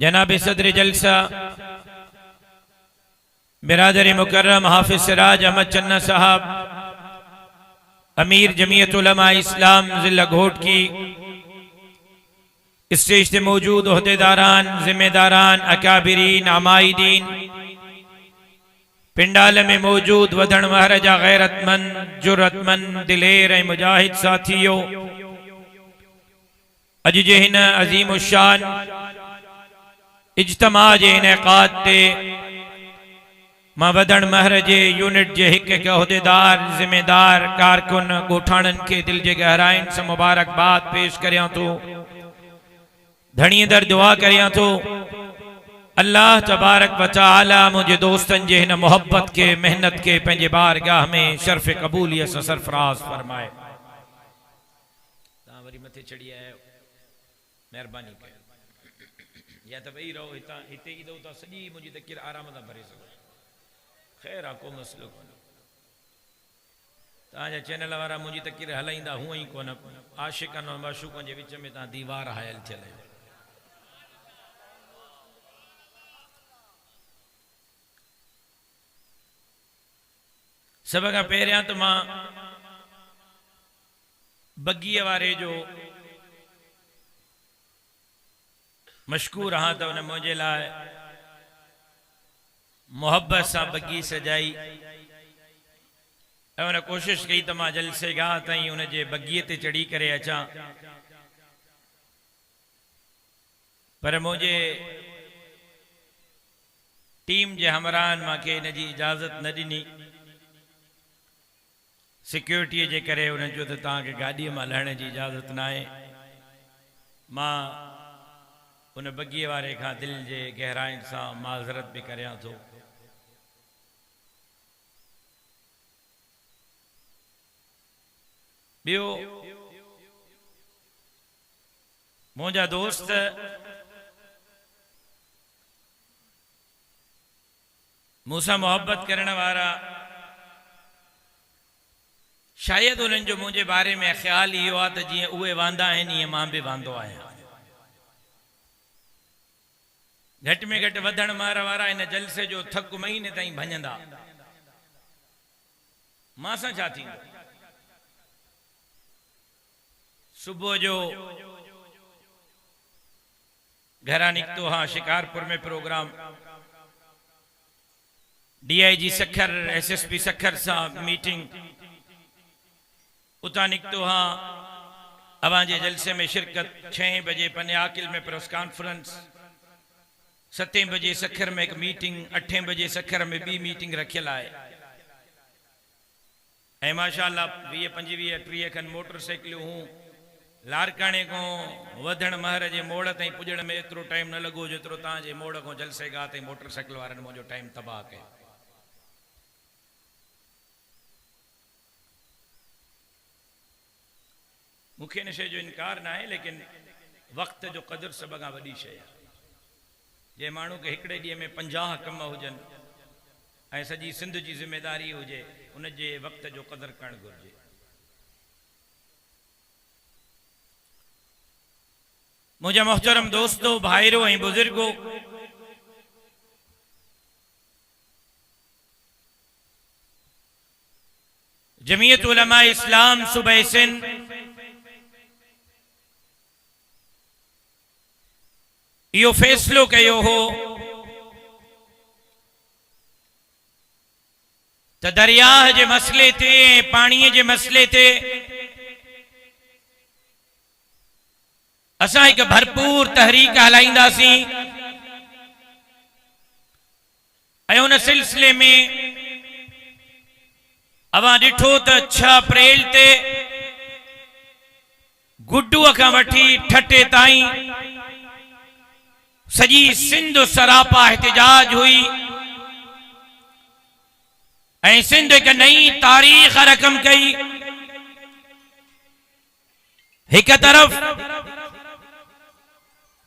जनाब सदर जलसा बिरादर मुकर्रम हाफिज सिराज अहमद चन्ना साहब, अमीर जमीयत उलमा इस्लाम जिला घोट की स्टेज से मौजूद ओहदेदारान, जिम्मेदारान, अकाबिरीन, अमाइदीन, पिंडाल में मौजूद वधण महाराजा, गैरतमंद, जुर्रतमंद, दिलेर ऐं मुजाहिद साथियों, अज जे हिन अजीम शान इज्तमा जे इनेकाद ते मां वधण महर जे यूनिट जे हिक हिक उहदेदार, जिम्मेदार, कारकुन, गोठाणन के दिल जे गहराइन से मुबारकबाद पेश करियां तो, धणी दर दुआ करियां तो अल्लाह तबारक व तआला मुझे दोस्तन जे हिन मोहब्बत के, मेहनत के पंहिंजे बारगाह में शर्फ कबूलियत से सरफराज फरमाए। तव्हां वरी मथे चढ़ी आयो, मेहरबानी कयो, या तो वेही रहो, हिते ईंदो त सॼी मुंहिंजी तकिर आराम सां भरे सघो। ख़ैर आहे, को मसलो कोन्हे। तव्हांजा चैनल वारा मुंहिंजी तकिर हलाईंदा हूअं ई कोन, आशिक़नि ऐं माशूक़नि जे विच में तव्हां दीवार हायल थियल आहियो। सब खां पहिरियां त मां बगीअ वारे जो मशकूर हाँ, तो उन मुझे लाए मोहब्बत से बगी सजाई ऐं उन कोशिश कई तो मां जलसे गाह ताईं उन जे बगीअ ते चढ़ी करे अचां, पर मुझे टीम जे हमराहन मांखे इन जी इजाज़त न ॾिनी। सिक्योरिटी जे करे उन जो त तव्हांखे गाॾीअ मां लहण जी इजाज़त न आहे। मां उन बगीअ वारे खां दिल जे गहराइन सां माज़रत भी करियां थो। ॿियो, मुंहिंजा दोस्त मूंसां मोहब्बत करण वारा, शायद उन्हनि जो मुंहिंजे बारे में ख्याल इहो आहे त जीअं उहे वांदा आहिनि ईअं मां बि वांदो आहियां। घट में घट वधण मार वारा इन जलसे जो थक महीने ताईं भञंदा, मां सां छा थींदो? सुबह जो घरा निकतो हाँ, शिकारपुर में program, DIG Sukkur, SSP Sukkur सा मीटिंग, उता निकतो हाँ अवांजे जलसे में शिरकत। 6 बजे पने आकिल में प्रेस कॉन्फ्रेंस, 7 बजे सखर में एक मीटिंग, 8 बजे सखर में भी मीटिंग रखियल है। ऐं माशाअल्लाह 20-25-30 खन मोटरसाइकिलूं हूँ। लारकाने को वधण महर जे मोड़ ताईं पुजण में एतिरो टाइम न लॻो जेतिरो तव्हांजे मोड़ को जलसे गाह ताईं मोटरसाइकिल वारनि मुंहिंजो टाइम तबाह कयो। मूंखे इन शइ जो इनकार न आहे, लेकिन वक़्त जो क़दुरु सभ खां वॾी शइ आहे। जे माण्हू खे हिकिड़े ॾींहं में 50 कम हुजनि ऐं सॼी सिंध जी ज़िम्मेदारी हुजे, उन जे वक़्त जो क़दुरु करणु घुरिजे। मुझे मोहतरम दोस्तों, भाइरों ऐं बुजुर्गो, जमीयत उलमा इस्लाम सूबे सिंध यो फैसलो कयो हो त दरियाह जे मसले ते, पानी जे मसले ते असां एक भरपूर तहरीक हलाईंदासीं ऐं उन सिलसिले में अवां ॾिठो त 6 अप्रैल ते गुड्डूअ खां वठी ठटे ताईं सजी सिंध सरापा एहतजाज हुई ऐं सिंध एक नई तारीख रकम कई। एक तरफ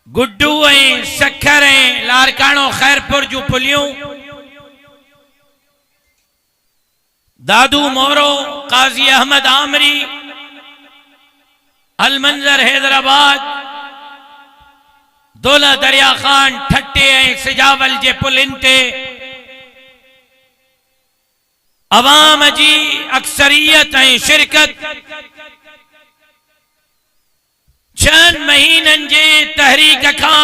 गुड्डू ऐं सखर ऐं लारकानो खैरपुर जूं पुलियूं, दादू मोरो, काजी अहमद आमरी, अलमंजर हैदराबाद, दोला दरिया खान ठट्टे ऐं सिजावल जे पुलिन ते अवाम जी अक्सरियत ऐं शिरकत 6 महीननि जे तहरीक खां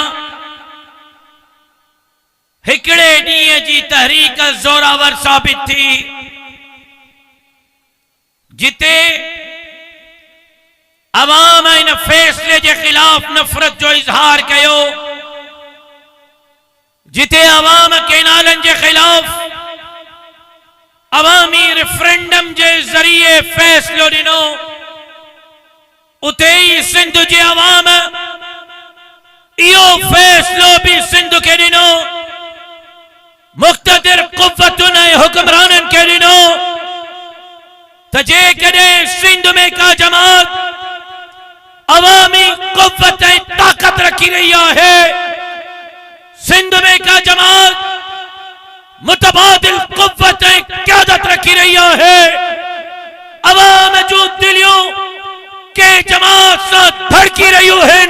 हिकड़े ॾींहं जी तहरीक ज़ोरावर साबित थी, जिते अवाम इन फैसले के खिलाफ नफरत जो इजहार कयो, जिते अवाम के नालन के खिलाफ अवामी रेफरेंडम के जरिए फैसलो दिनो, उते ही सिंध के अवाम इो फैसलो भी सिंध के दिनो, मुख्तदिर कुव्वतुन ऐं हुक्मरानन के दिनो, त जेकॾहिं सिंध में का जमात अवामी कुव्वत ऐं ताकत रखी रही है, सिंध में का जमात मुतबादिल कुव्वत ऐं क़यादत रखी रही है, अवाम जो दिलियों के जमात से धड़की रही है,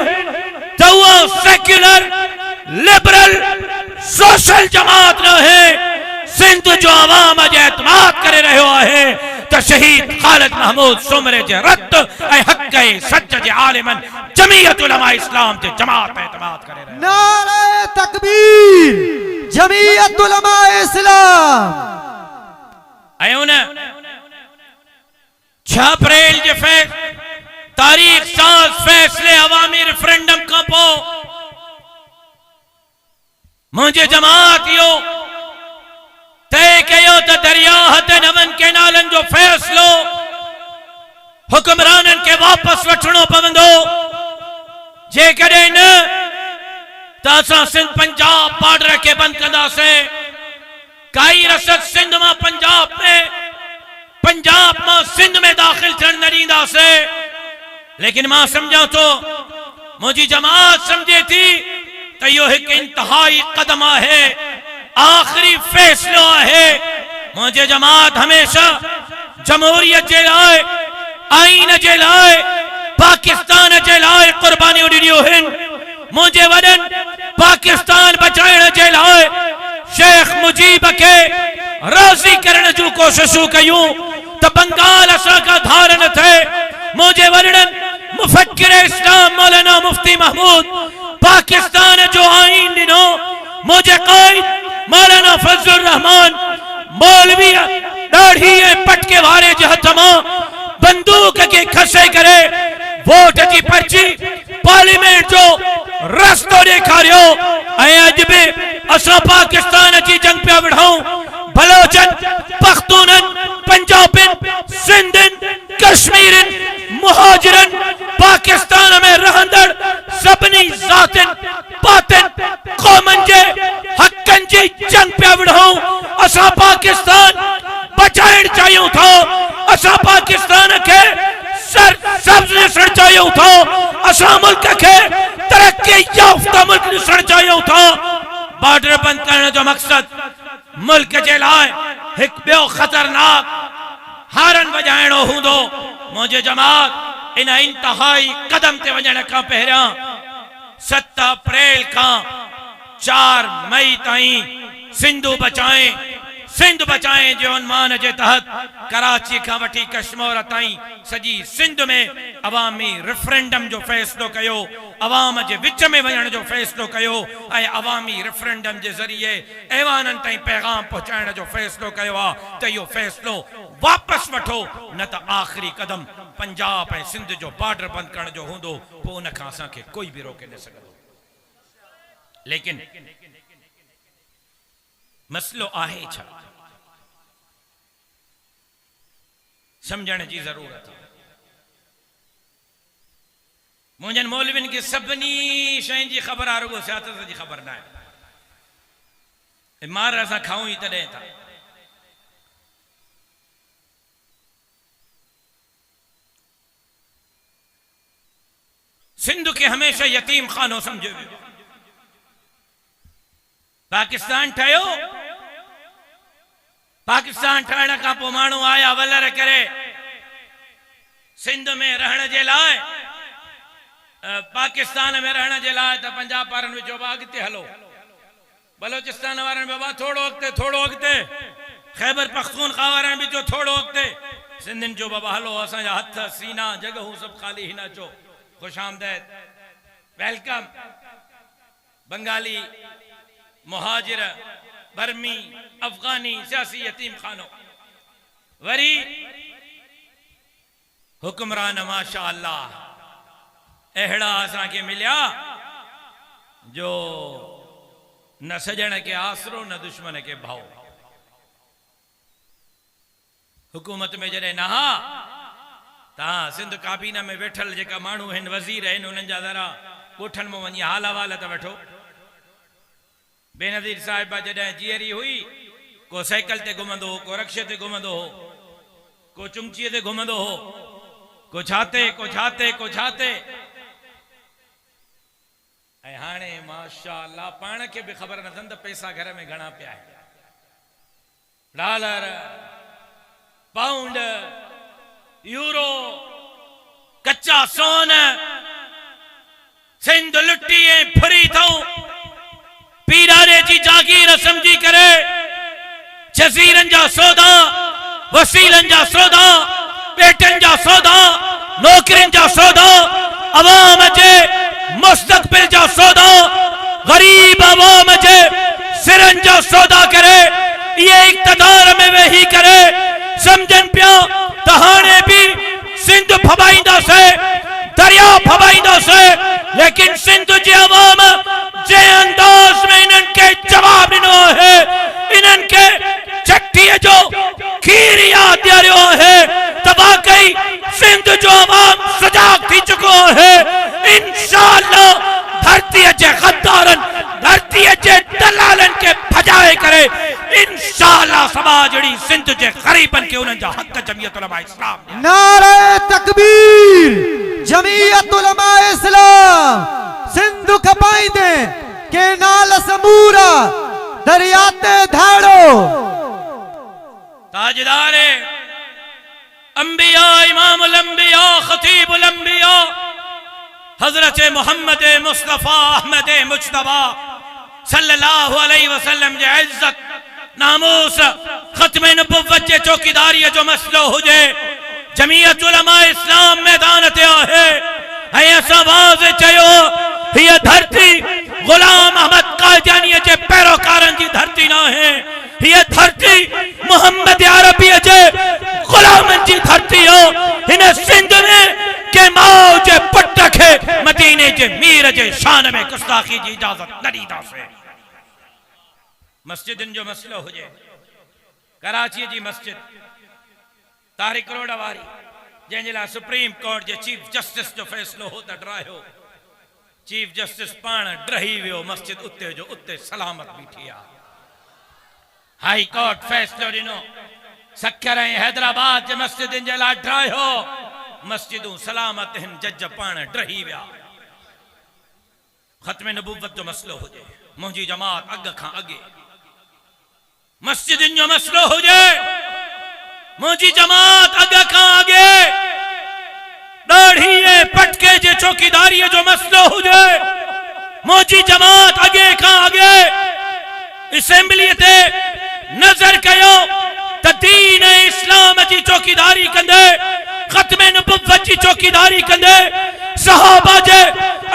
तो वो सेक्युलर लिबरल सोशल जमात न है। सिंध जो अवाम अज एतमाद करे रहो है तो शहीद खालिद महमूद सुमरे जे रत ऐं हक ऐं सच जे आलिमन जमीयत उलमा इस्लाम जे जमात पे एतमाद करे रहे। नारे तकबीर, जमीयत उलमा इस्लाम। ऐं उन 6 अप्रैल जे तारीख साज़ फैसले अवामी रेफरेंडम का पो मुझे जमात यो तय कयो तो दरिया ते नवन के नालन जो फैसलो हुक्मरानन के वापस वठणो पवंदो, जेकॾहिं न त असां सिंध पंजाब बॉर्डर के बंद कंदासीं, काई रसद सिंध मां पंजाब में, पंजाब मां सिंध में दाखिल थियण न ॾींदासीं। लेकिन मां समझा तो मुझी जमात समझे थी तो यो एक इंतहाई कदम है, आखिरी फैसलो है। मुझे जमात हमेशा जमहूरियत जे लाए, आईन जे लाए, पाकिस्तान जे लाए कुर्बानी ॾिनियूं आहिनि। मुझे वडन पाकिस्तान बचाइण जे लाए शेख मुजीब के राज़ी करण जूं कोशिशूं कयूं तो बंगाल असां खां धार न थे। मुझे वडन मुफक्किर इस्लाम मौलाना मुफ्ती महमूद पाकिस्तान जो आईन दिनो, मुझे कायद मौलाना फजलुर रहमान मौलवी दाढ़ी पटके वारे जे हथ मां बंदूक के खसे करे वोट की पर्ची पार्लियामेंट जो रस्तो ॾेखारियो। ऐं अज भी असां पाकिस्तान की जंग पिया विढ़ाऊं, बलोचन, पख्तूनन, पंजाबिन, सिंधन, कश्मीरन, मुहाजिरन, पाकिस्तान में रहंदड़ सभनी जातिन बातिन कौमन जे हकन जी जंग पिया विढ़ाऊं। असां पाकिस्तान बचाइण चाहियूं था, असां पाकिस्तान के सर सब्ज ॾिसण चाहियूं था, असां मुल्क के तरक्की याफ्ता मुल्क ॾिसण चाहियूं था। बॉर्डर बंद करण जो मकसद मुल्क जे लाइ हिकु ॿियो खतरनाक हारन वॼाइणो हूंदो। मुझे जमात इन इंतहाई कदम ते वञण खां पहिरियां 7 अप्रैल का 4 मई ताईं सिंध बचाएं जो उन्मान के तहत कराची का वठी कश्मीर ताईं सजी सिंध में अवामी रेफरेंडम जो फैसलो कयो, अवाम के विच में वञण जो फैसलो कयो ऐं अवामी रेफरेंडम के जरिए ऐवानन ताईं पैगाम पहुंचाइण जो फैसलो कयो आ त इहो फैसलो वापस वठो, न त आखिरी कदम पंजाब ऐं सिंध जो बॉर्डर बंद करण जो हूंदो, पोइ उन खां असांखे कोई भी रोके न सघंदो। लेकिन मसलो आहे छा, समझण की जरूरत है। मुंहिंजनि मौलविन के सभिनी शयुनि जी ख़बर आहे, रुगो सियासत जी ख़बर न आहे। मार असां खाऊं ई तॾहिं था। सिंध के हमेशा यतीम खानो समझो वियो। पाकिस्तान ठहियो, पाकिस्तान ठहण खां पोइ माण्हू आया वलर करे सिंध में रहण जे लाइ, पाकिस्तान में रहने जे लाइ त पंजाब वारनि विचो अॻिते हलो, बलोचिस्तान वारनि बाबा थोड़ो अॻिते, खैबर पख्तूनख्वा वारनि विचो थोड़ो अॻिते, सिंधियुनि जो बाबा हलो असांजा हथ सीना जगहूं सभु ख़ाली हिन अचो, ख़ुश आमदेद, वेलकम। बंगाली, मुहाजिर, बर्मी, अफगानी, सियासी यतीम खानो, वरी हुक्मरान माशा अल्लाह अहिड़ा असांखे मिलिया जो न सजण के आसरो न दुश्मन के भाव। हुकूमत में जॾहिं नहा तव्हां सिंध काबीना में वेठल जेका माण्हू आहिनि, वज़ीर आहिनि, उन्हनि जा ज़रा ॻोठनि में वञी हाल अहवाल त वठो। बेनज़ीर साहिबा जॾहिं जीअरी हुई, को साइकिल ते घुमंदो हो, को रक्शे ते घुमंदो हो, को चुमचीअ ते घुमंदो हो, को छाते ऐं हाणे माशा अल्लाह पाण खे बि ख़बर नथनि त पैसा घर में घणा पिया आहिनि। डॉलर, पाउंड, यूरो, कच्चा सोन, सिंध लुटी ऐं फुरी अथऊं। पीरारे जी जागीर समझी करे जज़ीरनि जा सौदा, वसीलनि जा सौदा, बेटनि जा सौदा, नौकरियुनि जा सौदा, अवाम जे मुस्तक़बिल जा सौदा, गरीब अवाम जे सिरनि जा सौदा करे, ये इक़्तिदार में वेही करे समझन पिया त हाणे बि सिंध फबाईंदासीं, दरिया फबाईंदासीं, लेकिन सिंध जी अवाम जे अंदाज में इन्हनि खे जवाब ॾिनो आहे, इन्हनि खे छठीअ जो खीर यादि ॾियारियो आहे त वाकई सिंध जो अवाम सजाग थी चुको है। इंशाअल्लाह धरतीअ जे गद्दारनि, धरतीअ जे दलालनि के भजाए करे इंशाअल्लाह समाज जड़ी सिंध जे गरीबन के उन्हनि जा हक़ जमीयत उलमा इस्लाम। नारे तकबीर, जमीयत उलमा इस्लाम सिंध खपाईंदे के नाल समूरा दरियाते धाड़ो। ताजदारे अंबिया, इमामुल अंबिया, खतीबुल अंबिया, हजरत मोहम्मद मुस्तफा अहमद मुज्तबा सल्लल्लाहु अलैहि वसल्लम जे इज्जत नामूस खत्म नबुव्वत जे चौकीदारी जो मसलो हुजे, जमीयत उलमा इस्लाम मैदान ते आहे ऐं असां वाज़ चयो हीअ धरती गुलाम अहमद कादियानी जे पैरोकारनि जी धरती न आहे, हीअ धरती मोहम्मद अरबी जे गुलामनि जी धरती हो। हिन सिंध में के माउ जे पुट खे मदीने जे मीर जे शान में गुस्ताखी जी इजाजत न ॾींदासीं। मस्जिदनि जो मसलो हुजे, कराची जी मस्जिद तारिक रोड वारी जंहिंजे लाइ सुप्रीम कोर्ट जे चीफ जस्टिस जो फैसलो हो त ड्रायो, चीफ जस्टिस पाण ड्रही वियो, मस्जिद उते जो उते सलामत बीठी आहे। हाई कोर्ट फैसलो ॾिनो, सखर ऐं हैदराबाद जे मस्जिदनि जे लाइ ड्रायो, मस्जिदूं सलामत हिन, जज पाण ड्रही विया। खत्म नबुव्वत जो मसलो हुजे, मुंहिंजी जमात अॻ खां अॻे, मस्जिदनि जो मसलो हुजे, मुंहिंजी जमात अॻ खां अॻे, ॾाढ़ी ऐं पटके जे चौकीदारीअ जो मसलो हुजे, मुंहिंजी जमात अॻे खां अॻे असेंबलीअ ते नज़र कयो त दीन इस्लाम जी चौकीदारी कंदे, खत्म नबुव्वत जी चौकीदारी कंदे, सहाबा जे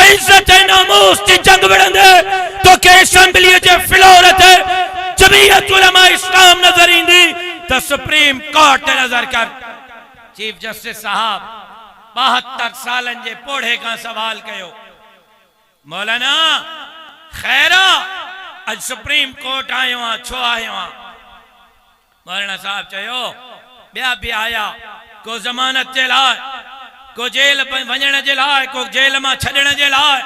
इज्जत ऐं नामूस जी जंग विड़ंदे तो के असेंबलीअ जे फ्लोर ते जमीयत उलमा इस्लाम नजर ईंदी त सुप्रीम कोर्ट ते नजर कर। चीफ जस्टिस साहब 72 सालन जे पोढ़े का सवाल कयो, मौलाना खैरा अज सुप्रीम कोर्ट आयो आ, छो आयो आ? मौलाना साहब चयो ॿिया बि आया, को ज़मानत जे लाइ, को जेल वञण जे लाइ, को जेल मां छॾण जे लाइ,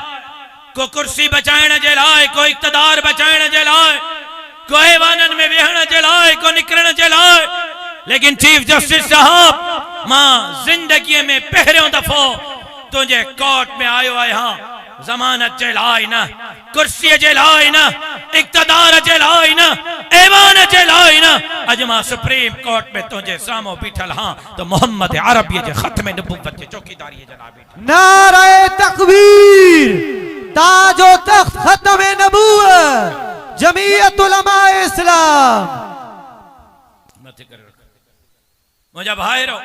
को कुर्सी बचाइण जे लाइ, को इक़्तिदार बचाइण जे लाइ, को ऐवाननि में वेहण जे लाइ, को निकिरण जे लाइ। लेकिन चीफ जस्टिस साहब मां जिंदगी में पहिरियों दफ़ो तुझे कोर्ट में आयो आहियां, ज़मानत जे लाइ न, कुर्सीअ जे लाइ न, इक़्तिदार जे लाइ न, ऐवान जे लाइ न, अज मां सुप्रीम कोर्ट में तुझे सामो बीठल हां तो मोहम्मद अरबी जे खत्म नबूवत जे चौकीदारी जनाब बीठल। नारे तकबीर, ताजो तख्त खत्म नबूवत, जमीयत उलमा इस्लाम। मथे करे रख मुझा भाईरो,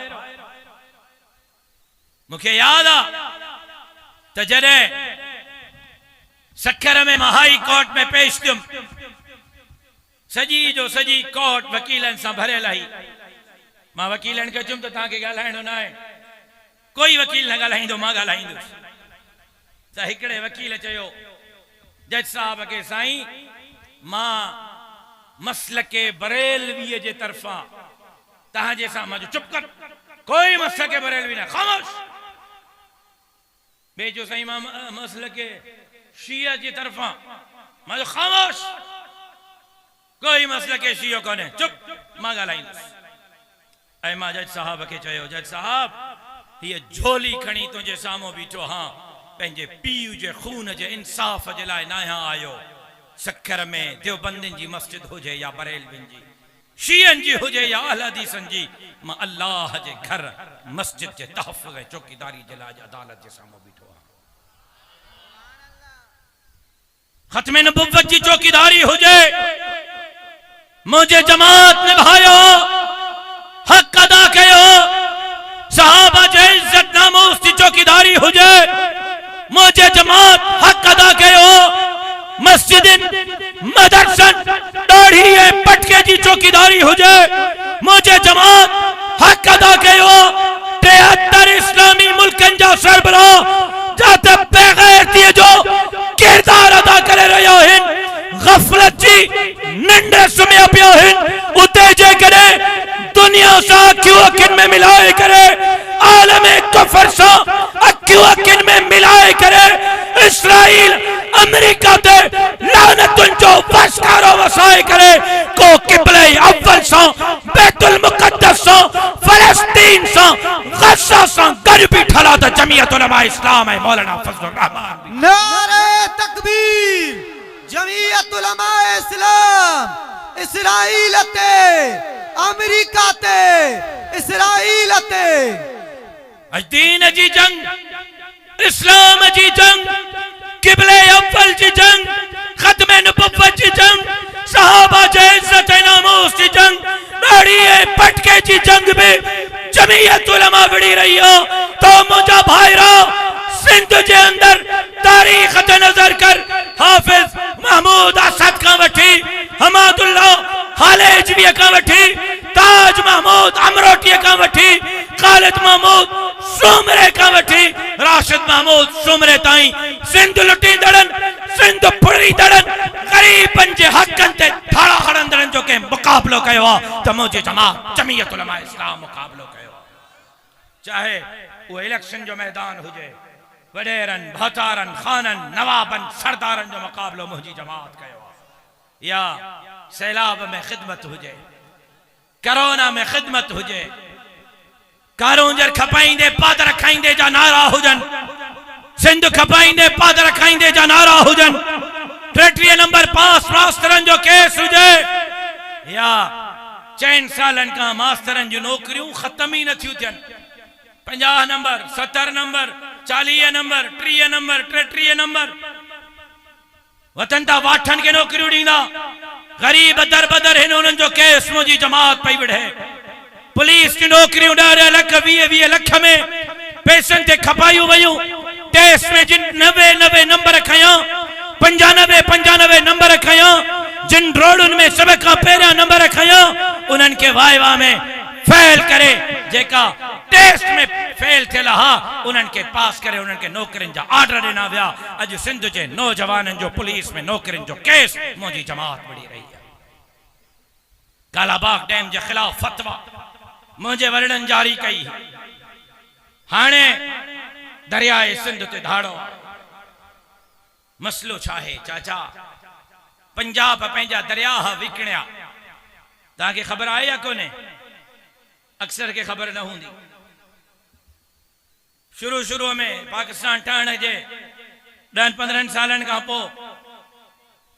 मुखे याद आ त जॾहिं सखर में मां हाई कोर्ट में पेश थियुम, सजी जो सजी कोर्ट वकीलन सां भरियल आई। मां वकीलन खे चयुमि त तव्हांखे ॻाल्हाइणो न आहे, कोई वकील न ॻाल्हाईंदो, मां ॻाल्हाईंदुसि। त हिकिड़े वकील चयो जज साहब खे, साईं मां मसलके बरेलवीअ जे तरफ़ां तव्हांजे साम्हूं जो चुप कर, कोई मसलके बरेलवी न, ख़ामोश। ॿिए जो साईं मां मसलके शिया जी तरफ़ां, मां जो ख़ामोश, कोई मसलके शियो कोन्हे, चुप, मां ॻाल्हाईंदुसि। ऐं मां जज साहब खे चयो, जज साहब हीअ झोली खणी तुंहिंजे साम्हूं बीठो हां, पंहिंजे पीउ जे खून जे इंसाफ़ जे लाइ न आयो। सखर में देवबंदिन जी मस्जिद हुजे या बरेलविन जी, शियन जी हुजे या अहल हदीसन जी, मां अल्लाह जे घर मस्जिद जे तहफ़्फ़ुज़ ऐं चौकीदारी जे लाइ अदालत जे साम्हूं बीठो आहियां। ख़त्म नबुव्वत जी चौकीदारी हुजे, मुझे जमात निभायो, हक अदा कयो, सहाबा जे इज्जत नामूस की चौकीदारी हुजे, मुझे जमात हक अदा कयो, मस्जिदिन मदरसन दाढ़ी पटके जी चौकीदारी हुजे, मुझे जमात हक अदा कयो, 73 इस्लामी मुल्कन जा सरबराह जाते बेगैरती जो किरदार अदा करे रहिया आहिनि, गफलत जी निंड सुम्हिया पिया आहिनि, उते जे करे दुनिया सां अखियूं अखियुनि में मिलाए करे, आलम कुफर सां अखियूं अखियुनि में मिलाए करे, इसराइल अमेरिका ते लानतुन जो वसकारो वसाए करे, को किबले अव्वल सां बैतुल मुक़द्दस सां फलस्तीन सां गज़ा सां गॾु बीठल आहे त जमीयत उलमा इस्लाम ऐं मौलाना फज़लुर रहमान। नारे तकबीर, जमीयत उलमा इस्लाम इसराइल ते, अमेरिका ते, इसराइल ते दीन जी जंग, इस्लाम जी जंग, किबले अव्वल जी जंग, खत्म नबुव्वत जी जंग, सहाबा जे इज्जत नामूस जी जंग, दाढ़ी पटके जी जंग में जमीयत उलमा विड़ी रही हो। तो मुझा भाईरा सिंध जे अंदर तारीख ते नजर कर, हाफिज महमूद असद का वठी, हमादुल्लाह हालेजवी का वठी, ताज महमूद अमरोटी का वठी, खालिद महमूद सुमरे का वठी, राशिद महमूद सुमरे ताई सिंध लुटी दड़न, सिंध फुड़ी दड़न, गरीबन जे हकन ते थाड़ा हड़ंदड़न जो के मुकाबलो कयो त मुझे जमात जमीयत उलमा इस्लाम मुकाबलो कयो। चाहे वो इलेक्शन जो मैदान हुजे, वडेरन भतारन खानन नवाबन सरदारन जो मुकाबलो मुझी जमात कयो, या सैलाब में खिदमत हुजे, कोरोना में खिदमत हुजे, कारोंजर खपाइंदे पादर खाइंदे जा नारा हुजन, सिंध खपाइंदे पादर खाइंदे जा नारा हुजन, 33 नंबर 5 मास्तरन जो केस हुजे, या 4 सालन का मास्तरन जो नौकरियों खत्म ही न थियूं थियन, 50 number 70 number 40 number 30 number 33 number वतन ता वाठन के नौकरियों ॾींदा, गरीब दर बदर हिन उन्हनि जो केस मुझी जमात पई विढ़े, पुलिस की नौकरियों 10 लख 20 लख में पैसनि ते खपायूं वयूं, टेस्ट में जिन 90 नंबर खया, 95 नंबर खया, जिन रोडुनि में सब खां पहिरियां नंबर खया, उन्हनि के वाइवा में फेल करे, जेका टेस्ट में फेल थियल हा उन्हनि के पास करे, उन्हनि के नौकरियुनि जा ऑर्डर ॾिना विया। अॼु सिंध जे नौजवाननि जो पुलिस में नौकरियुनि जो केस मुंहिंजी जमात विड़ी रही है। कालाबाग डैम जे खिलाफ फतवा मुझे वरड़न जारी कई, हाणे दरियाए सिंध ते धाड़ो, मसलो छा है चाचा, पंजाब पंहिंजा दरिया विकणिया, तव्हांखे ख़बर आहे या कोन्हे? अक्सर के खबर न हूंदी। शुरू में पाकिस्तान ठहण जे 10-15 सालन खां पोइ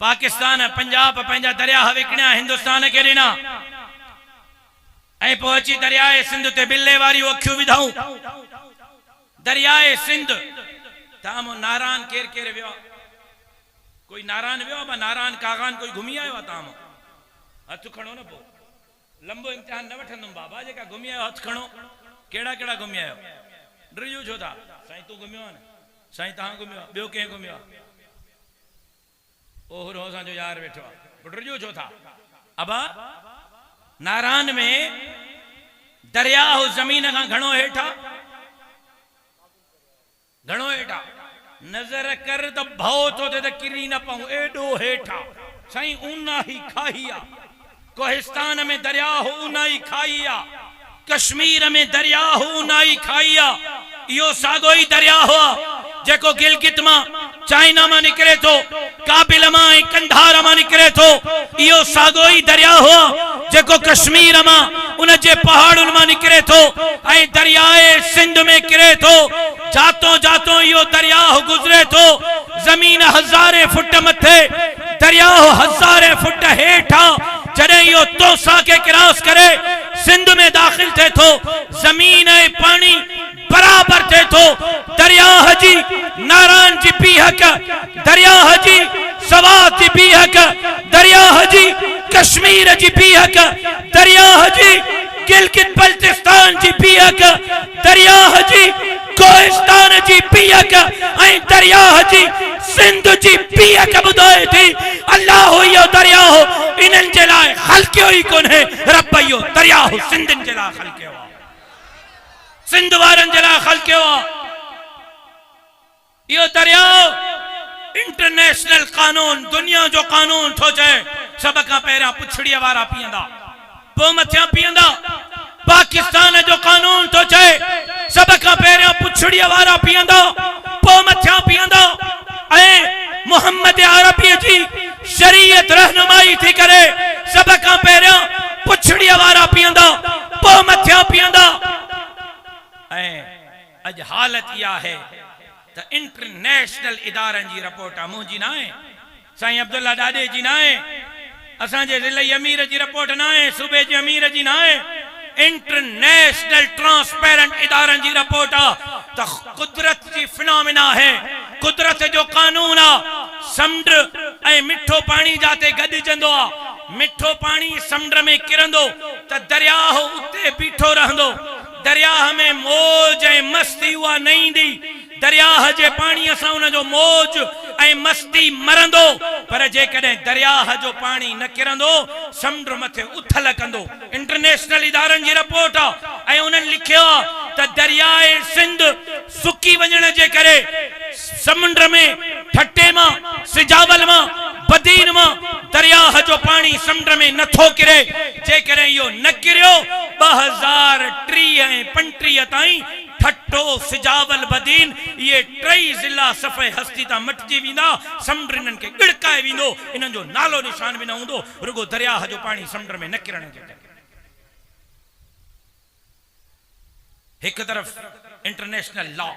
पाकिस्तान पंजाब पंहिंजा दरिया विकणिया हिंदुस्तान के ॾिना ऐं पोइ अची दरियाए सिंध ते बिल्ले वारी अखियूं विधाऊं दरियाए सिंध तामो नारायण केर केर वियो कोई नारायण वियो बा नारायण कागान कोई घुमी आयो तामो हथ खणो न पो लंबो इम्तिहान न वठंदुमि बाबा जेका घुमी आयो हथ खणो केड़ा केड़ा घुमी आयो डरियो छो था साईं तू घुमियो न साईं तहां घुमियो ॿियो कंहिं घुमियो ओहरो असांजो यार वेठो आहे डरियो छो था अबा नारायण में दरिया हो जमीन का घणो हेठा नजर कर तो भव तो ते किरी न पाऊं एडो हेठा साईं ऊना ही खाइया कोहिस्तान में दरिया हो ऊना ही खाइया कश्मीर में दरिया हो ऊना ही खाइया यो सागो ही दरिया हो जेको गिलगित मां चाइना मां निकरे तो काबिल मां कंधार मां निकरे तो यो सागो ही दरिया हो जेको कश्मीर मां उन जे पहाड़ुन मां निकरे तो ऐ दरियाए सिंध में किरे तो जातो जातो यो दरिया हो गुजरे तो जमीन हजारे फुट मथे दरिया हो हजारे फुट हेठा जडे यो तोसा के क्रॉस करे सिंध में दाखिल थे तो जमीन ऐ पानी बराबर थे तो दरिया जी नारायण जी पीहक दरिया जी सवात जी पीहक दरिया जी कश्मीर जी पीहक दरिया जी गिलगित बल्तिस्तान जी पीहक दरिया जी कोहिस्तान जी पीहक ऐं दरिया जी सिंध जी पीहक बुधाए थी अल्लाह हो यो दरिया हो इन्हनि जे लाइ खलकियो ई कोन्हे रब यो दरिया हो सिंधनि जे लाइ खलकियो सिंध वारन जे लाइ खलकियो यो दरिया इंटरनेशनल कानून दुनिया जो कानून थो चए सब का पहिरियां पुछड़ीअ वारा पीअंदा पोइ मथियां पीअंदा पाकिस्तान जो कानून तो चए सब का पहिरियां पुछड़ीअ वारा पीअंदा पोइ मथियां पीअंदा ऐं मोहम्मद अरबी जी शरीयत रहनुमाई थी करे सब का पहिरियां पुछड़ीअ वारा पीअंदा पोइ मथियां पीअंदा ऐं अज हालत इहा है त इंटरनेशनल इदारनि जी रिपोर्ट आहे मुंहिंजी न आहे साईं अब्दुल्ला ॾाॾे जी न आहे असांजे ज़िले अमीर जी रिपोर्ट न आहे सूबे जे अमीर जी न आहे इंटरनेशनल ट्रांसपेरेंट इदारनि जी रिपोर्ट आहे त कुदरत जी फिनोमिना है कुदरत जो कानून आहे समुंड ऐं मिठो पाणी जाते गॾिजंदो आहे मिठो पाणी समुंड में किरंदो त दरिया उते बीठो रहंदो दरिया में मौज ऐं मस्ती उहा न ईंदी दरिया जे पानी सां उन जो मौज ऐं मस्ती मरंदो पर जेकॾहिं दरिया जो पानी न किरंदो समुंड मथे उथल कंदो इंटरनेशनल इदारनि जी रिपोर्ट आहे ऐं उन्हनि लिखियो आहे त दरियाए सिंध सुकी वञण जे करे समुंड में ठटे मां सिजावल मां बदीन मां दरिया जो पानी समुंड में नथो किरे जेकॾहिं इहो न किरियो 2030 ताईं ठट्टो सिजावल बदीन ये टई जिला सफ़े हस्ती ता मटजी विंदा समुंड इन्हनि खे गिड़काए विंदो इन्हनि जो नालो निशान बि न हूंदो रुगो दरिया जो पानी समुंड में न किरण जे करे एक तरफ इंटरनेशनल लॉ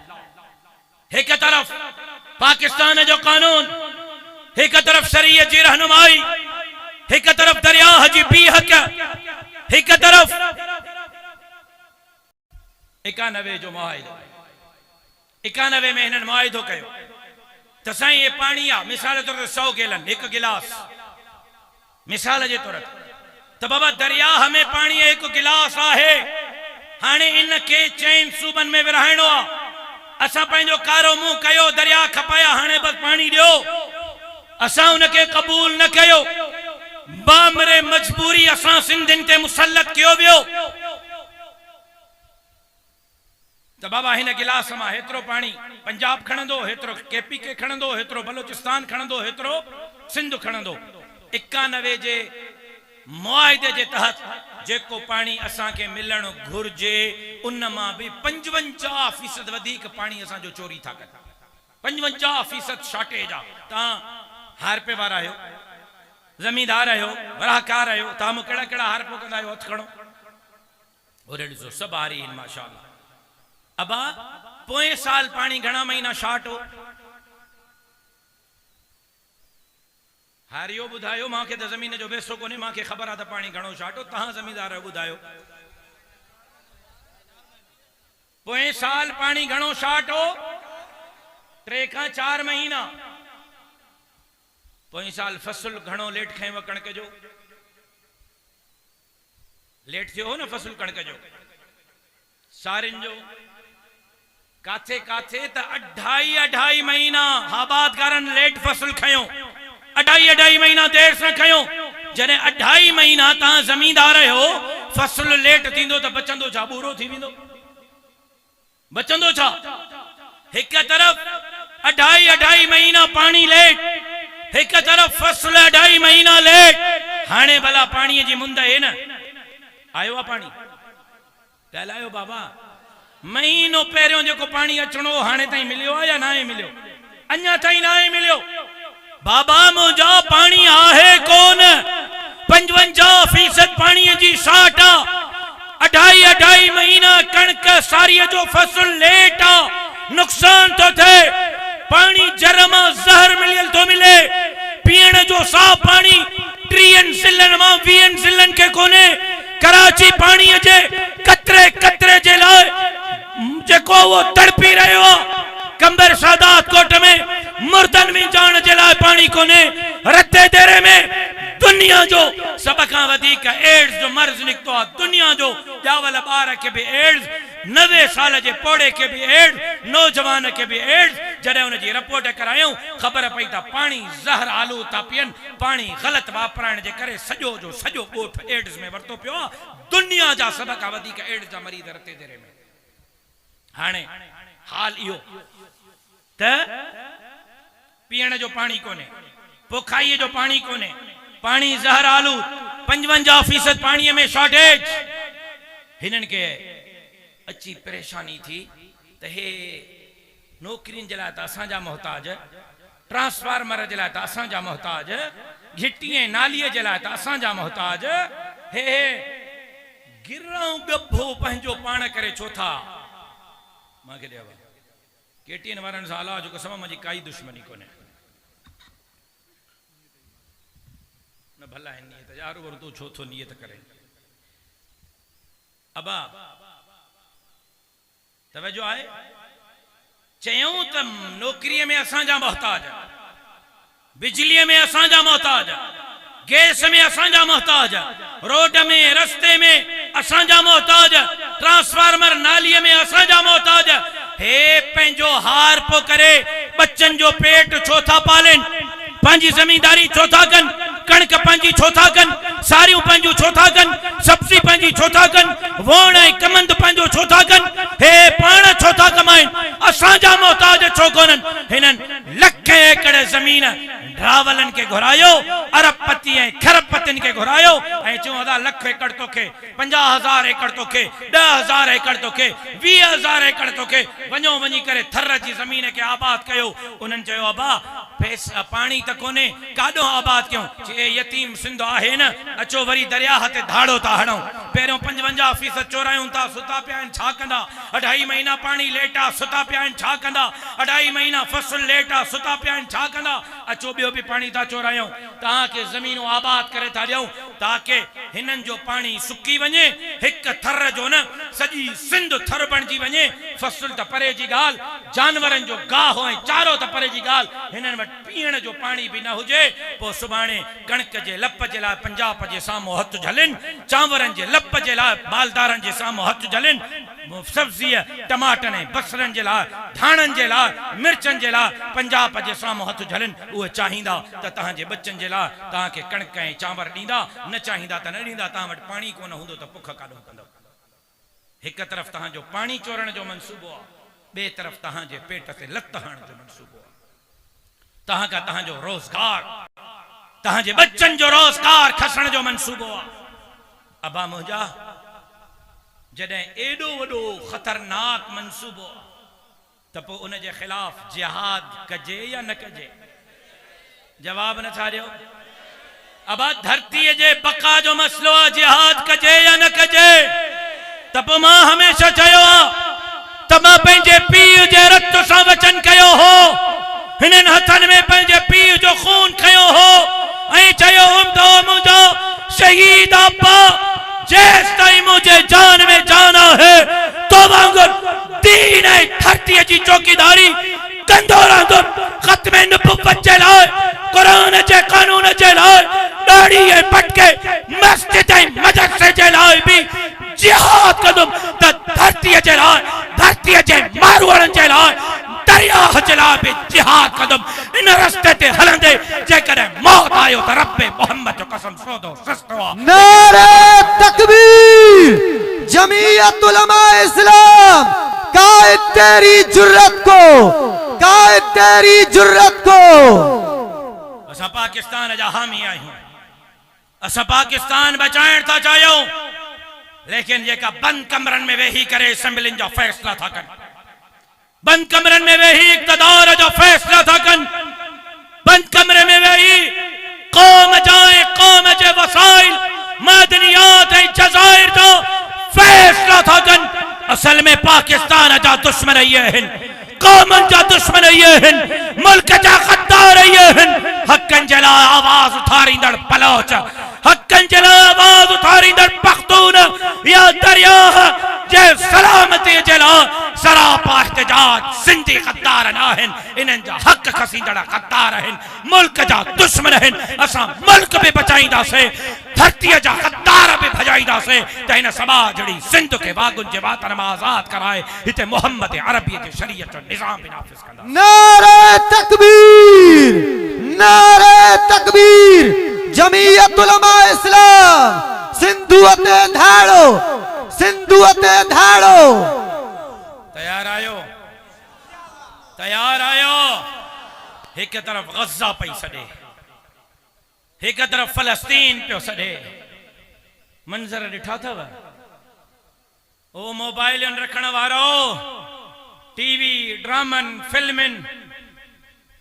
एक तरफ पाकिस्तान जो कानून एक तरफ शरीयत जी रहनुमाई एक तरफ दरिया जी बीहक एक तरफ 91 जो मुआहिदो 91 में इन्हनि मुआहिदो कयो त साईं ये पानी आहे मिसाल तौर ते 100 गैलन एक गिलास मिसाल जे तौर ते बाबा दरिया में पानी एक गिलास आहे हाणे इन के चैन सूबन में विरहाइणो आहे असां पंहिंजो कारो मुंहुं कयो दरिया खपाया हाणे बस पानी ॾियो असां उनके कबूल न कयो बामरे मजबूरी असां सिंधियुनि ते मुसलत कयो वियो तो बाबा हिन गिलास मां हेतिरो पानी पंजाब खणंदो हेतिरो केपी के खणंदो हेतिरो बलोचिस्तान खणंदो हेतिरो सिंध खणंदो 91 जे मुआहिदे जे तहत जेको पानी असां के मिलण घुर्जे उन मां भी 55% वधीक पानी असां जो चोरी था कनि 55% शॉर्टेज आ ता हारपे वारा आयो जमींदार आयो वराहकार आयो ता मो केड़ा केड़ा हारपो कंदा आयो हथ खणो ओरे ॾिसो सब हारी इन माशाअल्लाह अबा पोए साल पानी घणा महीना शॉर्ट हो हारियो बुधायो मां के त जमीन जो बेसो कोने मां के खबर आ त पानी घणो छाटो तहां जमींदार बुधायो पोए साल पानी घणो छाटो 3 का 4 महीना पोए साल फसल घणो लेट खैव कणक जो लेट थियो हो न फसल कणक जो सारिन जो काथे काथे त 2.5 महीना आबाद करन लेट फसल खयो 2.5 महीना देर से खयो जने 2.5 महीना ता जमींदार हो फसल लेट थींदो त बचंदो छा बूरो थी विंदो बचंदो छा एक तरफ 2.5 महीना पानी लेट एक तरफ फसल 2.5 महीना लेट हाने भला पानी जी मुंद है न आयो आ पानी ॻाल्हायो बाबा महीनो पहिरियों जेको पानी अचणो हाणे ताईं मिलियो या ना मिलियो अञा ताईं ना मिलियो बाबा मुंहिंजा पानी आहे कोन 55% पानी जी साठ आ 2.5 महीना कणक सारीअ जो फसल लेट आ नुक़सान तो थे पानी जरमा जहर मिलियल तो मिले पीण जो साफ पानी 3 ज़िलन मां 20 ज़िलन के कोने कराची पानी जे कतरे कतरे जे लाए जेको वो तड़पी रहियो कंबर सादात कोट में मुर्दन में जान जे लाए पानी कोने रते देरे में दुनिया जो सब खां वधीक एड्स जो मर्ज निकतो आ दुनिया जो जावल बार के भी एड्स 90 साल जे पोड़े के भी एड्स नौजवान के भी एड्स जडे उन जी रिपोर्ट करायो खबर पई ता पानी जहर आलू ता पियन पानी गलत वापराण जे करे सजो जो सजो गोठ एड्स में वरतो पियो दुनिया जा सब का वधीक एड्स जा मरीज रते देरे में हाने हाल इयो त पीण जो पानी कोने पोखाई जो पानी कोने पानी जहर आलू 55% पानी में शॉर्टेज हिनन के अच्छी परेशानी थी त हे नौकरिन जे लाए त असां जा मोहताज ट्रांसफार्मर जे लाए त असां जा मोहताज घिटी नालीअ जे लाए त असां जा मोहताज हे गिराऊं गभो पंहिंजो पाण करे छो था मां के देवा केटीन वारन सां अलाह जो कसम मुंहिंजी काई दुश्मनी कोने न भला है नियत यारो वर तू छो थो नियत करे अबा तवज्जो आए चयूं त नौकरी में असां जा मोहताज बिजली में असां जा मोहताज गैस में असां जा मोहताज रोड में रस्ते में असां जा मोहताज ट्रांसफार्मर नाली में असां जा मोहताज हे पंहिंजो हार पो करे बच्चन जो पेट छो था पालन पंहिंजी जमींदारी छो था कन कणक पंहिंजी छो था कन सारियूं पंहिंजूं छो था कन सब्जी पंहिंजी छो था कन वण ऐं कमंद पंहिंजो छो था कन हे पाण छो था कमाइन असां जा मोहताज छो कोनन हिनन लख एकड़ जमीन रावलन के घुरायो अरबपति ऐं खरबपतिन के घुरायो ऐं चऊं अदा लख एकड़ तोखे 50,000 एकड़ तोखे 10,000 एकड़ तोखे 20,000 एकड़ तोखे वञो वञी करे थर जी जमीन के आबाद कयो उन्हनि चयो अबा पानी त कोने काडो आबाद क्यों जे यतीम सिंध आहे न अचो वरी दरिया ते धाड़ो ता हणो पहिरियों 55% चोरायूं ता सुता पिया आहिनि छा कंदा 2.5 महीना पानी लेटा सुता पिया आहिनि छा कंदा 2.5 महीना फसल लेटा सुता पिया आहिनि छा कंदा अचो ॿियो भी पानी ता चोरायूं तव्हांखे ज़मीनूं आबाद करे था ॾियूं ताकि हिननि जो पानी सुकी वञे हिक थर जो न सॼी सिंध थर बणिजी वञे फसल त परे जी ॻाल्हि जानवरनि जो गाह ऐं चारो त परे जी ॻाल्हि हिननि वटि पीअण जो पानी भी न हुजे पोइ सुभाणे कणक जे लप जे लाइ पंजाब जे साम्हूं हथ झलनि चांवरनि जे लप जे लाइ मालदारनि जे साम्हूं हथ झलनि सब्जी टमाटन ऐं बसरनि जे लाइ धाणनि जे लाइ मिर्चनि जे लाइ पंजाब जे साम्हूं हथ झलनि उहे चाहींदा त तव्हांजे बच्चनि जे लाइ तव्हांखे कणक ऐं चांवर ॾींदा न चाहींदा त न ॾींदा तव्हां वटि पाणी कोन हूंदो त बुख काॾो कंदव हिक तरफ़ तव्हांजो पाणी चोरण जो मनसूबो आहे ॿिए तरफ़ तव्हांजे पेट ते लत हणण जो मनसूबो आहे तव्हांखां तव्हांजो रोज़गार तव्हांजे बच्चनि जो रोज़गार खसण जो मनसूबो आहे अबा मुंहिंजा जॾहिं एॾो वॾो ख़तरनाक मनसूबो आहे त पोइ उन जे ख़िलाफ़ जिहाद कजे या न कजे जवाब नथा ॾियो अबा धरतीअ जे बका जो मसलो आहे जिहाद कजे या न कजे त पोइ मां हमेशह चयो आहे त मां पंहिंजे पीउ जे रत सां वचन कयो हो हिननि हथनि में पंहिंजे पीउ जो खून खयो हो ऐं चयो तो मुझो शहीद अब्बा जेस ताईं मुझे जान में जाना है तो वांगुर दीन है धरती की चौकीदारी कंदो रहंदो खत्म नबुव्वत जे लाइ कुरान जे कानून जे लाइ दाढ़ी ऐं पटके मस्जिद ऐं मदरसे जे लाइ भी जिहाद कंदुम त धरती जे लाइ धरती जे मारवाड़न जे लाइ दरिया जे लाइ भी जिहाद कंदुम इन रस्ते ते हलंदे जेकॾहिं मौत आयो त रब्बे मोहम्मद जो कसम सौदो सस्तो आहे। नारे तकबीर जमीयत उलमा इस्लाम कायद तेरी जुर्रत को कायद तेरी जुर्रत को असां पाकिस्तान जा हामी आहियूं असां पाकिस्तान बचाइण था चाहियूं लेकिन जेका बंद कमरन में वेही करे असेंबलिन जा फैसला था कन बंद कमरन में वेही इक़्तिदार जो फैसला था कन बंद कमरे में वेही कौम जाए कौम जे वसाइल मदनियात ऐं जज़ाइर जो फैसला था कन असल में पाकिस्तान जा दुश्मन ये हैं कौमन जा दुश्मन ये हैं मुल्क जा गद्दार ये हैं हकन जे लाइ आवाज उठारींदड़ बलोच हकन जे लाइ आवाज उठारींदड़ पख्तून या दरिया जे सलामती जे लाइ सरापा एहतजाज सिंधी गद्दार नाहिन इन्हनि जा हक खसींदड़ गद्दार आहिनि मुल्क जा दुश्मन आहिनि असां मुल्क बि बचाईंदासीं धरतीअ जा गद्दार बि भॼाईंदासीं त हिन समाज जहिड़ी सिंध खे वागुनि जे वातन मां आज़ाद कराए हिते मोहम्मद अरबीअ जे शरीयत जो निज़ाम बि नाफ़िज़ कंदा। नारे तकबीर जमीयत उलमा इस्लाम सिंधुअते धाड़ो सिंधुअते धाड़ो तैयार आयो एक तरफ गज़ा पई सॾे एक तरफ फलस्तीन पियो सॾे मंज़र ॾिठा अथव ओ मोबाइल रखण वारो टीवी ड्रामन फिल्मन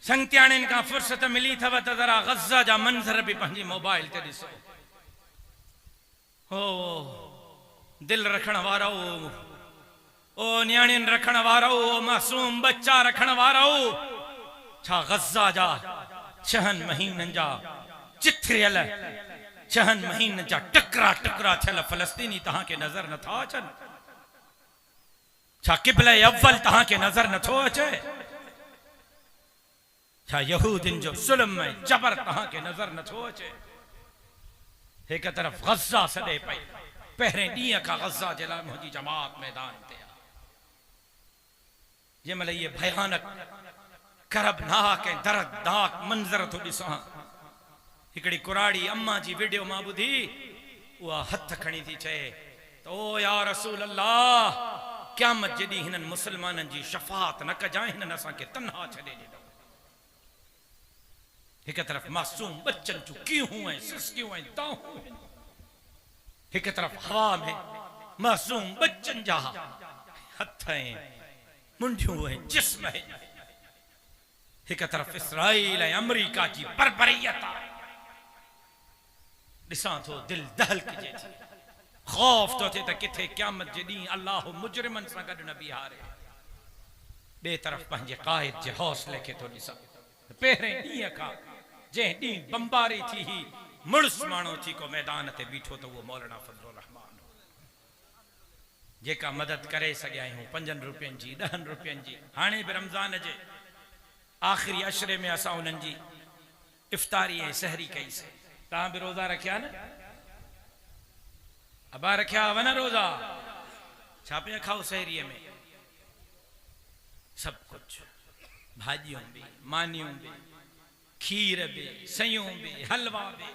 संगत्याणिन का फुर्सत मिली थव त जरा गज़ा जा मंज़र भी पंहिंजी मोबाइल ते ॾिसो हो दिल रखण वारो ओ न्याणिन रखण वारो मासूम बच्चा रखण वारो छा गज़ा जा 6 महीनन जा चिथरियल 6 महीनन जा टुकड़ा टुकड़ा थियल फलस्तीनी तहां के नजर नथा अचन छा क़िबला अव्वल तहां के नजर नथो अचे छा यहूदिन जो जुल्म में जबर तहां के नजर नथो अचे एक तरफ गज़ा सॾे पई पहिरें ॾींहं खां गज़ा जे लाइ मुंहिंजी जमात मैदान ते आहे जंहिंमहिल इहे भयानक करबनाक ऐं दर्दनाक मंज़र थो ॾिसां हिकिड़ी कुराड़ी अम्मा जी वीडियो मां ॿुधी उहा हथ खणी थी चए त ओ या रसूल अल्लाह क़यामत जॾहिं हिननि मुसलमाननि जी शफ़ाअत न कजांइ हिननि असांखे तन्हा छॾे ॾिनो एक तरफ मासूम बच्चन जूं कीहूं ऐं सिसकियूं ऐं दाहूं एक तरफ हवा में मासूम बच्चन जा हथ ऐं मुंडियूं ऐं जिस्म एक तरफ इसराइल ऐं अमेरिका जी बर्बरियत ॾिसां थो दिल दहलकजे थी खौफ तो थे त किथे क़यामत जे ॾींहुं अल्लाह मुजरिमन सां गॾु न बीहारे ॿिए तरफ पंहिंजे क़ाइद जे हौसले खे थो ॾिसां पहिरें ॾींहं खां जंहिं ॾींहुं बमबारी थी ही मुड़ुस माण्हू थी को मैदान ते बीठो त उहो मौलाना फज़लुर रहमान जेका मदद करे सघिया आहियूं 5 रुपयनि जी 10 रुपयनि जी हाणे बि रमज़ान जे आख़िरी अशरे में असां उन्हनि जी इफ़्तारी ऐं सहरी कईसीं तव्हां बि रोज़ा रखिया न अबा रखिया हुआ न रोज़ा छा पिया खाओ सहरीअ में सभु कुझु भाॼियूं बि मानियूं बि खीर भी सयूं भी हलवा भी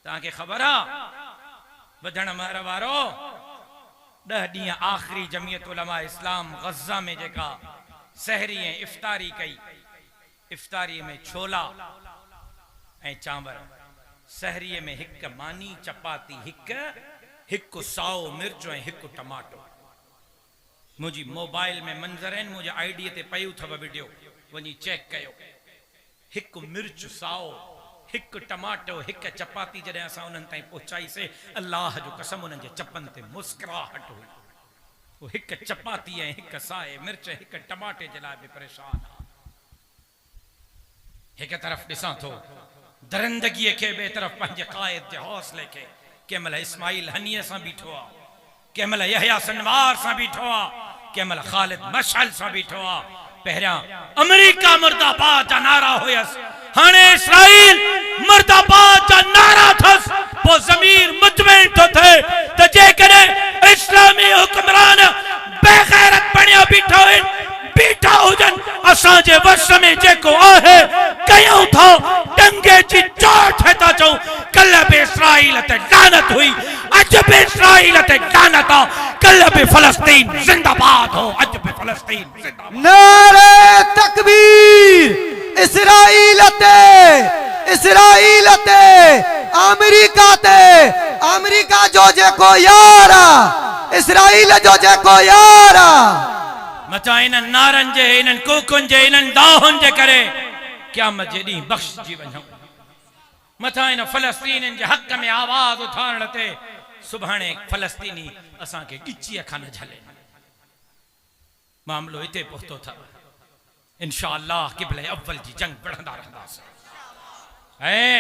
तव्हांखे ख़बर आहे वधण महर वारो 10 ॾींहं आख़िरी जमीयत उलमा इस्लाम गज़ा में जेका सहरी ऐं इफ़्तारी कई इफ़्तारीअ में छोला ऐं चांवर सहरीअ में 1 मानी चपाती 1 साओ मिर्च ऐं 1 टमाटो मुंहिंजी मोबाइल में मंज़र आहिनि मुंहिंजे आईडी ते पयूं अथव वीडियो वञी चेक कयो 1 मिर्च साओ 1 टमाटो 1 चपाती जॾहिं असां उन्हनि ताईं पहुचाईसीं अल्लाह जो कसम उन्हनि जे चपनि ते मुस्कुराहट हुई वो 1 चपाती ऐं 1 साए मिर्च 1 टमाटे जे लाइ बि परेशान आहे हिक तरफ़ ॾिसां थो दरंदगी के बेतरफ पंहिंजे क़ाइद जे हौसले के केमल इस्माइल हनीअ सां बीठो आहे, केमल यहया सनवार सां बीठो आहे, केमल ख़ालिद मशअल सां बीठो आहे। पहिरियां अमेरिका मुर्दाबाद जा नारा हुयस, हाणे इसराइल मुर्दाबाद जा नारा थस। पो ज़मीर मुतमइन तो थे त जेकॾहिं इस्लामी हुक्मरान बेगैरत बणिया बीठा आहिनि, बीठा हुजन असांजे वश में जेको आहे कयूं था, टंगे जी चोट है ता चऊं। कल बि इसराइल ते लानत हुई, अज बि इसराइल ते लानत आ। कल बि फलस्तीन जिंदाबाद हो, अज बि फलस्तीन जिंदाबाद। नारे तकबीर इसराइल ते अमेरिका जो जेको यार आ, इसराइल जो जेको यार आ। मचा इन्हनि नारनि जे, इन्हनि कूकुनि जे, इन्हनि दाहुनि जे करे क़यामत जे ॾींहुं बख़्शिजी वञूं। मथा इन फ़लस्तीन जे हक़ में आवाज़ उथारण ते सुभाणे फ़लस्तीनी असांखे ॻिचीअ खां न झले। मामलो हिते पहुतो अथव। इंशाअल्लाह क़िबले अव्वल जी जंग विढ़ंदा रहंदासीं। ऐं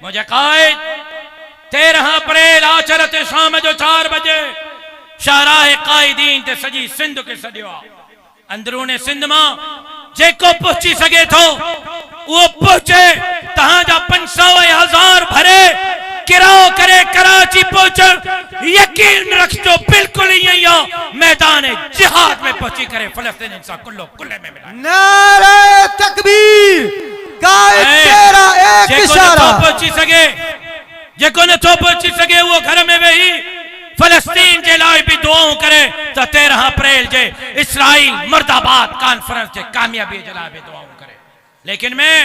मुंहिंजे क़ाइद 13 अप्रैल आचर ते शाम जो 4 बजे शाहराह क़ाइदीन ते सजी सिंध के सॼियो आहे। अंदरूने सिंध मां जेको पहुची सघे थो उहो पहुचे। तहांजा 500,000 भरे किराओ करे कराची पहुचण यकीन रखजो बिल्कुल ईअं ई आहे। मैदान जिहाद में पहुची करे फ़लस्तीन सां कुल्लो कुल्ले में मिला। नारे तकबीर क़ाइद तेरा एक इशारा। जेको नथो पहुची सघे उहो घर में वेही फ़लस्तीन जे लाइ भी दुआऊं करे त 13 अप्रैल जे इसराइल मुर्दाबाद कॉन्फ्रेंस जे कामयाबी जे लाइ भी दुआऊं करे। लेकिन मैं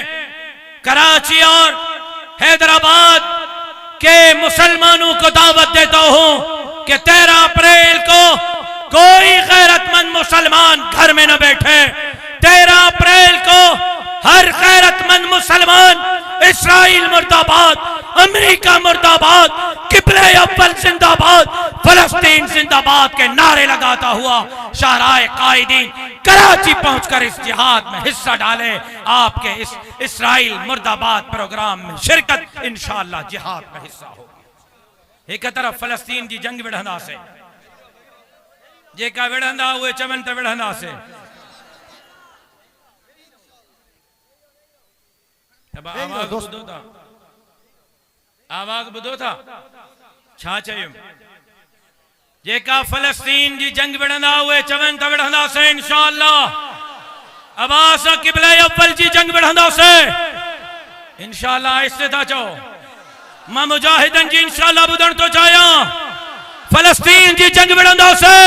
कराची और हैदराबाद के मुसलमानों को दावत देता हूं कि 13 अप्रैल को कोई गैरतमंद मुसलमान घर में न बैठे। 13 अप्रैल को हर गैरतमंद मुसलमान इसराइल मुर्दाबाद, अमेरिका मुर्दाबाद, क़िबले अव्वल जिंदाबाद, फ़लस्तीन जिंदाबाद के नारे लगाता हुआ शाहराह क़ाइदीन कराची पहुंचकर इस जिहाद में हिस्सा डाले। आपके इस इसराइल मुर्दाबाद प्रोग्राम में शिरकत इंशाअल्लाह जिहाद में हिस्सा होगी। एक तरफ फ़लस्तीन की जंग विढ़ंदा से, जेका विढ़ंदा उहे चवन त विढ़ंदा से। आवाज़ बुधो था छा चयुम? जेका फ़लस्तीन जी जंग विढ़ंदा उहे चवन त विढ़ंदासीं इंशाअल्लाह। अब असां क़िबले अव्वल जी जंग विढ़ंदासीं इंशाअल्लाह। आहिस्ते था चओ। मां मुजाहिदन जी इंशाअल्लाह ॿुधण थो चाहियां। फ़लस्तीन जी जंग विढ़ंदासीं,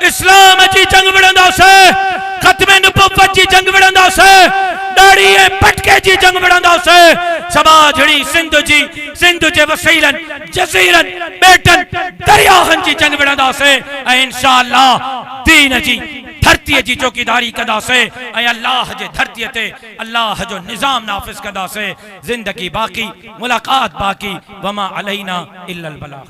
इस्लाम जी जंग विढ़ंदासीं, ख़त्मे नबुव्वत जी जंग विढ़ंदासीं, दाढ़ी पटके जी जंग विढ़ंदासीं, सबाझड़ी सिंध जे वसीलन जज़ीरन बेटन दरियाहन जी जंग विढ़ंदासीं। ऐं इंशाअल्लाह दीन जी धरती जी चौकीदारी कंदासीं ऐं अल्लाह जे धरती ते अल्लाह जो निज़ाम नाफ़िज़ कंदासीं। ज़िंदगी बाक़ी, मुलाक़ात बाक़ी, वमा अलैना इल्लल बलाग।